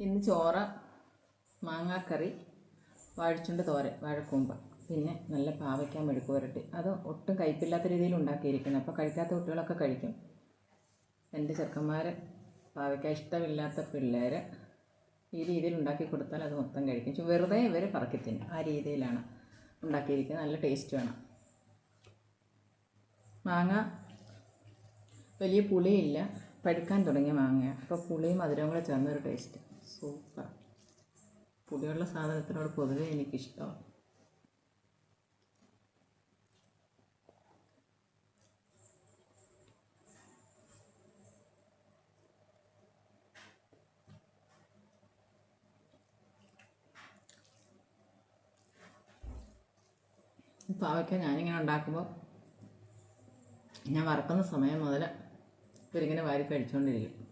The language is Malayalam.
ഇന്ന് ചോറ്, മാങ്ങാക്കറി, വാഴച്ചുണ്ട് തോരൻ, വാഴക്കൂമ്പ്, പിന്നെ നല്ല പാവയ്ക്ക മെഴുക്ക് പുരട്ടി. അത് ഒട്ടും കയ്പില്ലാത്ത രീതിയിൽ ഉണ്ടാക്കിയിരിക്കുന്നത്. അപ്പോൾ കഴിക്കാത്ത കുട്ടികളൊക്കെ കഴിക്കും. എൻ്റെ ചെറുക്കന്മാർ, പാവയ്ക്ക ഇഷ്ടമില്ലാത്ത പിള്ളേർ ഈ രീതിയിൽ ഉണ്ടാക്കി കൊടുത്താൽ അത് മൊത്തം കഴിക്കും. വെറുതെ ഇവർ പറക്കി തിന്നും. ആ രീതിയിലാണ് ഉണ്ടാക്കിയിരിക്കുന്നത്. നല്ല ടേസ്റ്റ് വേണം. മാങ്ങ വലിയ പുളിയില്ല, പഴുക്കാൻ തുടങ്ങിയ മാങ്ങ. അപ്പോൾ പുളിയും മധുരവും കൂടെ ചേർന്നൊരു ടേസ്റ്റ് സൂപ്പർ. പുളിയുള്ള സാധനത്തിനോട് പൊതുവെ എനിക്കിഷ്ടമാണ്. പാവയ്ക്ക ഞാനിങ്ങനെ ഉണ്ടാക്കുമ്പോൾ ഞാൻ വറക്കുന്ന സമയം മുതൽ ഇവരിങ്ങനെ വാരി കഴിച്ചുകൊണ്ടിരിക്കും.